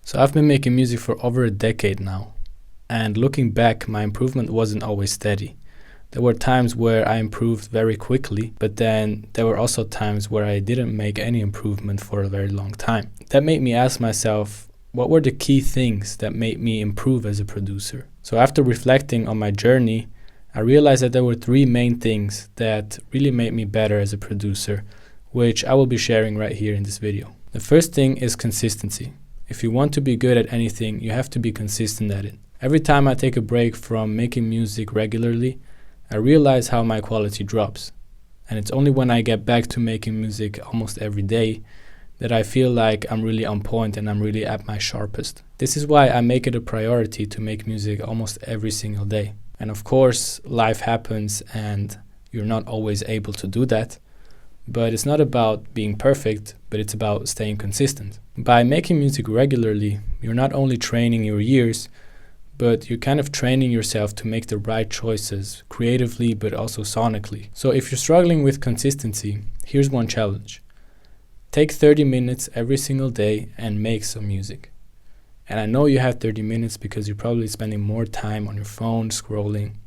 So I've been making music for over a decade now, and looking back, my improvement wasn't always steady. There were times where I improved very quickly, but then there were also times where I didn't make any improvement for a very long time. That made me ask myself, what were the key things that made me improve as a producer? So after reflecting on my journey, I realized that there were three main things that really made me better as a producer, which I will be sharing right here in this video. The first thing is consistency. If you want to be good at anything, you have to be consistent at it. Every time I take a break from making music regularly, I realize how my quality drops. And it's only when I get back to making music almost every day that I feel like I'm really on point and I'm really at my sharpest. This is why I make it a priority to make music almost every single day. And of course, life happens and you're not always able to do that. But it's not about being perfect, but it's about staying consistent. By making music regularly, you're not only training your ears, but you're kind of training yourself to make the right choices creatively, but also sonically. So if you're struggling with consistency, here's one challenge. Take 30 minutes every single day and make some music. And I know you have 30 minutes because you're probably spending more time on your phone scrolling.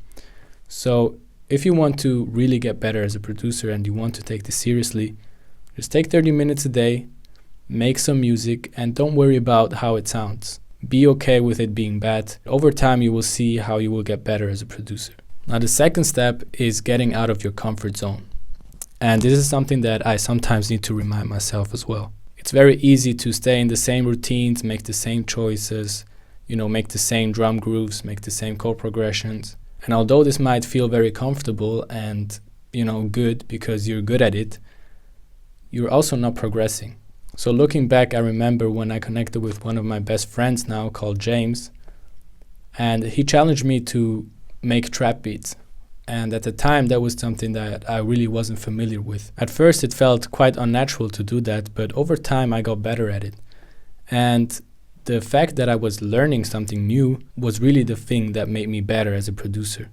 So if you want to really get better as a producer and you want to take this seriously, just take 30 minutes a day, make some music, and don't worry about how it sounds. Be okay with it being bad. Over time, you will see how you will get better as a producer. Now, the second step is getting out of your comfort zone. And this is something that I sometimes need to remind myself as well. It's very easy to stay in the same routines, make the same choices, make the same drum grooves, make the same chord progressions. And although this might feel very comfortable and, good because you're good at it, you're also not progressing. So looking back, I remember when I connected with one of my best friends now called James, and he challenged me to make trap beats. And at the time, that was something that I really wasn't familiar with. At first, it felt quite unnatural to do that, but over time, I got better at it. And the fact that I was learning something new was really the thing that made me better as a producer.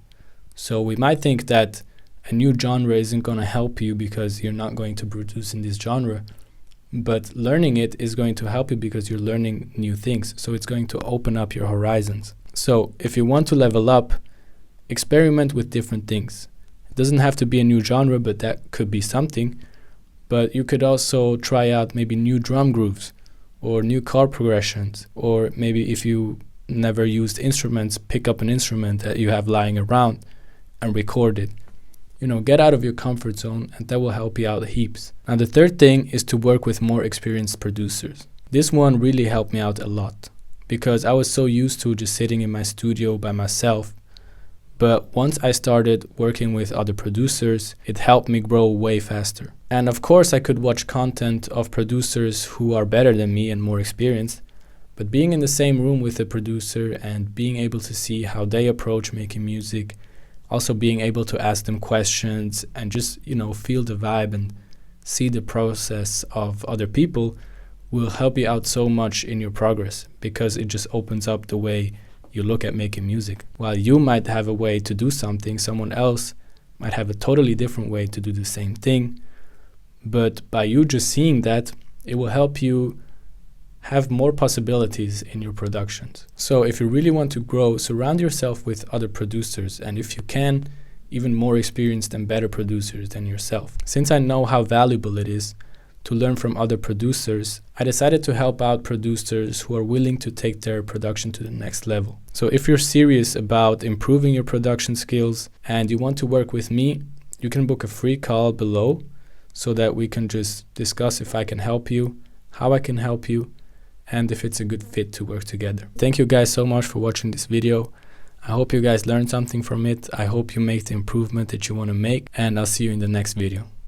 So we might think that a new genre isn't going to help you because you're not going to produce in this genre, but learning it is going to help you because you're learning new things. So it's going to open up your horizons. So if you want to level up, experiment with different things. It doesn't have to be a new genre, but that could be something. But you could also try out maybe new drum grooves or new chord progressions, or maybe if you never used instruments, pick up an instrument that you have lying around and record it. Get out of your comfort zone, and that will help you out heaps. Now, the third thing is to work with more experienced producers. This one really helped me out a lot because I was so used to just sitting in my studio by myself. But once I started working with other producers, it helped me grow way faster. And of course, I could watch content of producers who are better than me and more experienced. But being in the same room with a producer and being able to see how they approach making music, also being able to ask them questions and just, feel the vibe and see the process of other people will help you out so much in your progress because it just opens up the way you look at making music. While you might have a way to do something, someone else might have a totally different way to do the same thing. But by you just seeing that, it will help you have more possibilities in your productions. So if you really want to grow, surround yourself with other producers, and if you can, even more experienced and better producers than yourself. Since I know how valuable it is to learn from other producers, I decided to help out producers who are willing to take their production to the next level. So if you're serious about improving your production skills and you want to work with me, you can book a free call below so that we can just discuss if I can help you, how I can help you, and if it's a good fit to work together. Thank you guys so much for watching this video. I hope you guys learned something from it. I hope you make the improvement that you want to make, and I'll see you in the next video.